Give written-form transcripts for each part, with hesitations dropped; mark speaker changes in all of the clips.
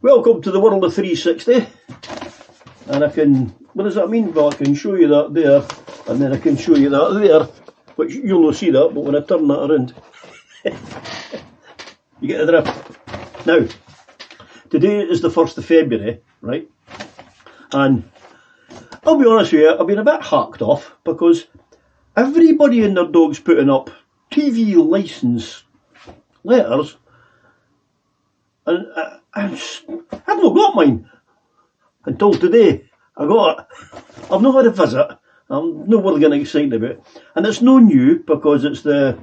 Speaker 1: Welcome to the world of 360. And I can, what does that mean? Well, I can show you that there, and then I can show you that there, which you'll not see that, but when I turn that around, you get the drift. Now, today is the 1st of February, right? And I'll be honest with you, I've been a bit hacked off because everybody and their dog's putting up TV licence letters, and I've not got mine until today. I got it. I've not had a visit. I'm not really getting excited about it. And it's no new because it's the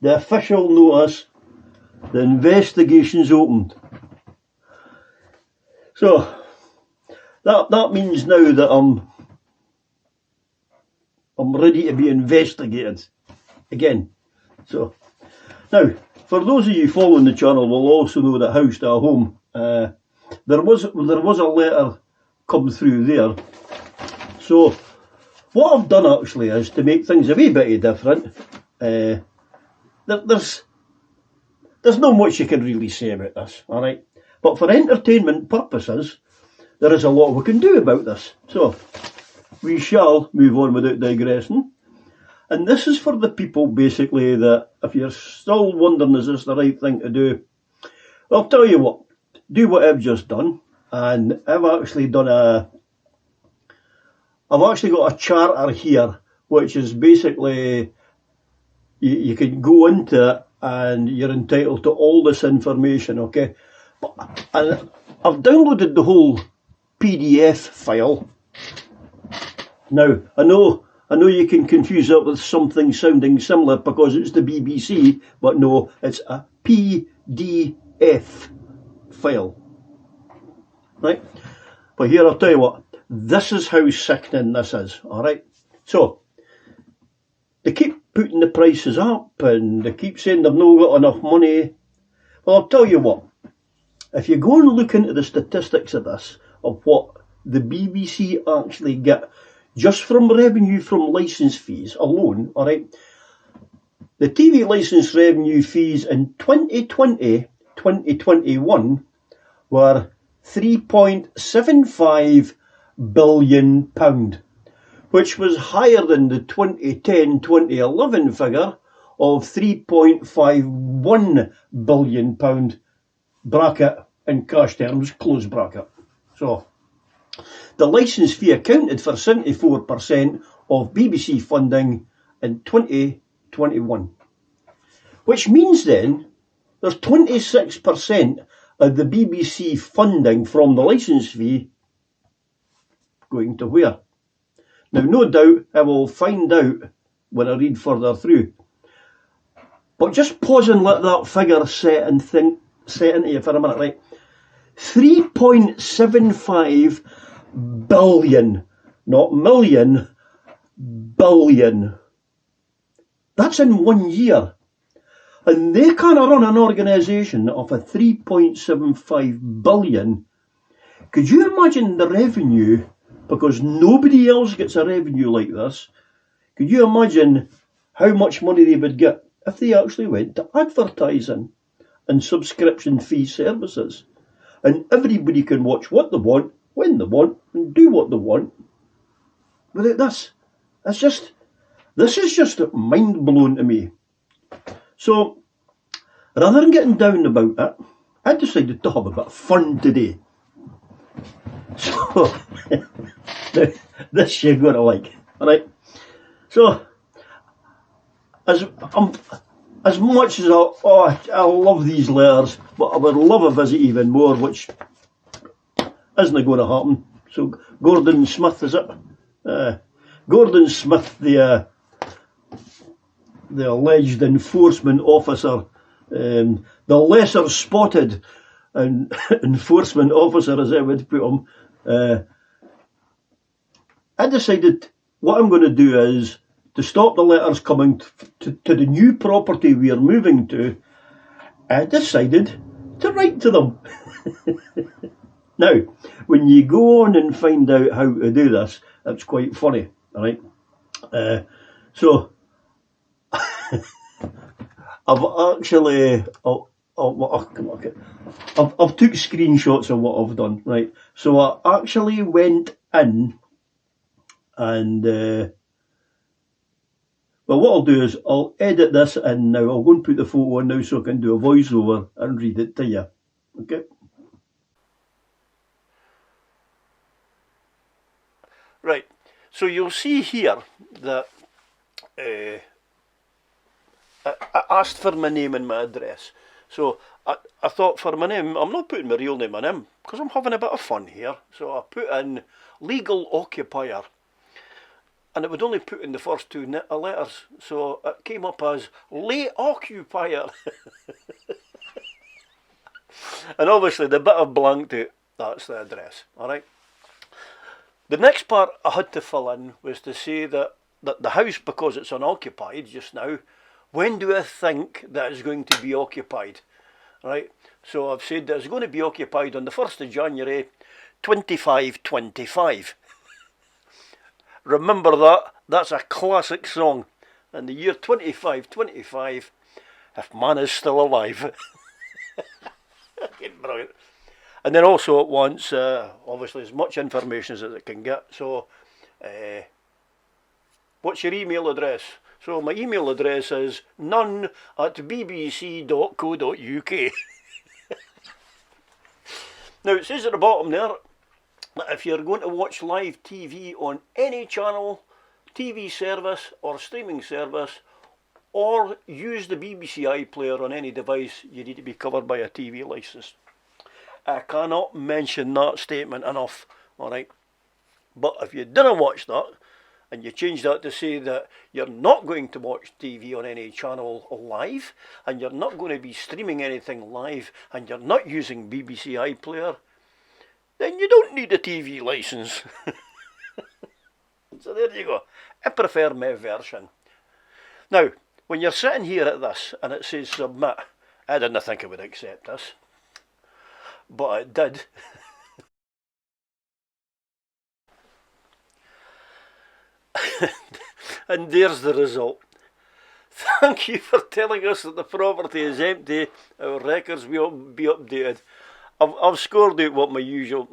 Speaker 1: official notice. The investigation's opened. So that means now that I'm ready to be investigated again. So now, for those of you following the channel will also know that House to Home, there was a letter come through there. So what I've done actually is to make things a wee bit different. There's not much you can really say about this, alright? But for entertainment purposes, there is a lot we can do about this. So we shall move on without digressing. And this is for the people, basically, that if you're still wondering, is this the right thing to do? I'll tell you what, do what I've just done. And I've actually got a charter here, which is basically, you can go into it and you're entitled to all this information, okay? And I've downloaded the whole PDF file. Now, I know you can confuse it with something sounding similar because it's the BBC, but no, it's a PDF file. Right? But here, I'll tell you what, this is how sickening this is, alright? So, they keep putting the prices up and they keep saying they've not got enough money. Well, I'll tell you what, if you go and look into the statistics of this, of what the BBC actually get, just from revenue from licence fees alone, alright, the TV licence revenue fees in 2020-2021 were £3.75 billion, which was higher than the 2010-2011 figure of £3.51 billion, bracket in cash terms, close bracket. So, the licence fee accounted for 74% of BBC funding in 2021. Which means then, there's 26% of the BBC funding from the licence fee going to where? Now, no doubt I will find out when I read further through. But just pause and let that figure set into you for a minute, right? 3.75 billion, not million, billion. That's in 1 year. And they can't run an organisation of a 3.75 billion. Could you imagine the revenue? Because nobody else gets a revenue like this. Could you imagine how much money they would get if they actually went to advertising and subscription fee services? And everybody can watch what they want, when they want, and do what they want without this. This is just mind-blowing to me. So, rather than getting down about it, I decided to have a bit of fun today. So, this you're going to like, alright? So, as much as I love these letters, but I would love a visit even more, which isn't going to happen. So, Gordon Smith, is it? Gordon Smith, the alleged enforcement officer, the lesser spotted enforcement officer, as I would put him, I decided what I'm going to do is to stop the letters coming to the new property we are moving to. I decided to write to them. Now, when you go on and find out how to do this, it's quite funny, alright? So, I've actually, I've took screenshots of what I've done, right? So I actually went in and well, what I'll do is I'll edit this in now. I'll go and put the photo in now so I can do a voiceover and read it to you. Okay. Right. So you'll see here that I asked for my name and my address. So I thought for my name, I'm not putting my real name in because I'm having a bit of fun here. So I put in legal occupier. And it would only put in the first two letters. So it came up as late occupier. And obviously the bit of blanked out, that's the address. Alright. The next part I had to fill in was to say that the house, because it's unoccupied just now, when do I think that it's going to be occupied? Right, so I've said that it's going to be occupied on the 1st of January 2525. Remember that, that's a classic song. In the year 2525, if man is still alive. Brilliant. And then also it wants, obviously, as much information as it can get. So, what's your email address? So my email address is none@bbc.co.uk. Now it says at the bottom there that if you're going to watch live TV on any channel, TV service or streaming service, or use the BBC iPlayer on any device, you need to be covered by a TV licence. I cannot mention that statement enough, alright? But if you didn't watch that, and you change that to say that you're not going to watch TV on any channel live, and you're not going to be streaming anything live, and you're not using BBC iPlayer, then you don't need a TV licence. So there you go. I prefer my version. Now, when you're sitting here at this, and it says submit, I didn't think it would accept this, but it did. And there's the result. Thank you for telling us that the property is empty. Our records will be updated. I've scored out what my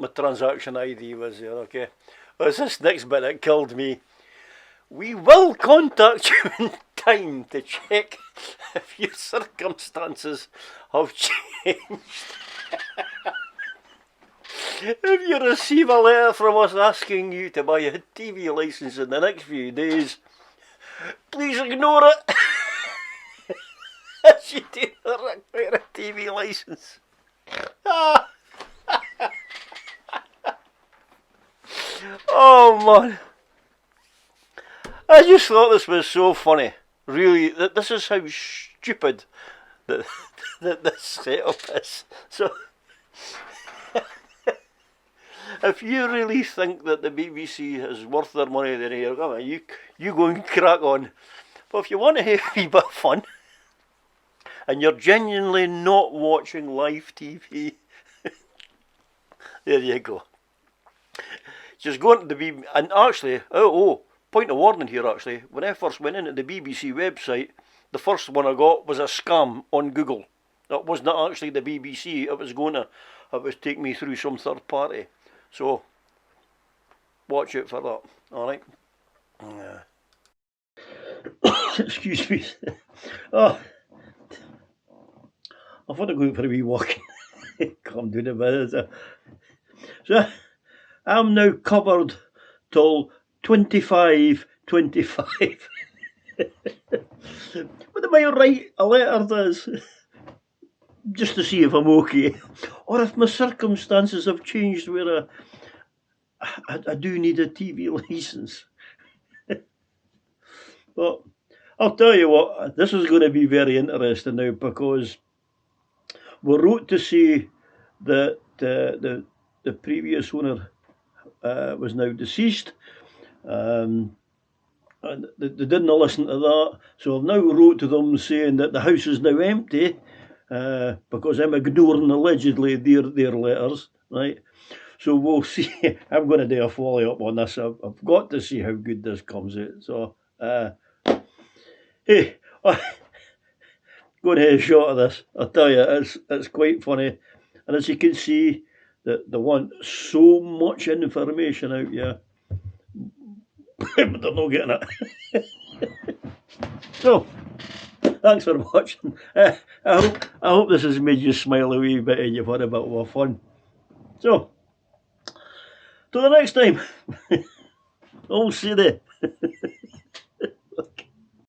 Speaker 1: transaction ID was there, okay? Well, it's this next bit that killed me. We will contact you in time to check if your circumstances have changed. If you receive a letter from us asking you to buy a TV licence in the next few days, please ignore it. As you do not require a TV licence. Oh man. I just thought this was so funny. Really, this is how stupid that this setup is. So, if you really think that the BBC is worth their money, then you go and crack on. But if you want to have a wee bit of fun, and you're genuinely not watching live TV, there you go. Just go into the BBC, and actually, point of warning here actually, when I first went into the BBC website, the first one I got was a scam on Google. That was not actually the BBC, it was taking me through some third party. So, watch out for that, alright? Excuse me. Oh, I thought I'd go out for a wee walk. Calm down a bit. So, I'm now covered till 2525. What am I write a letter does? Just to see if I'm okay. Or if my circumstances have changed where I do need a TV licence. But I'll tell you what, this is going to be very interesting now because we wrote to say that the previous owner was now deceased. And they didn't listen to that, so I've now wrote to them saying that the house is now empty because I'm ignoring allegedly their letters, right? So we'll see. I'm going to do a follow up on this. I've got to see how good this comes out. So, hey, go and have a shot of this. I tell you, it's quite funny. And as you can see, they want so much information out here, but they're not getting it. So, thanks for watching. I hope this has made you smile a wee bit and you've had a bit of fun. So, till the next time, I'll see you there.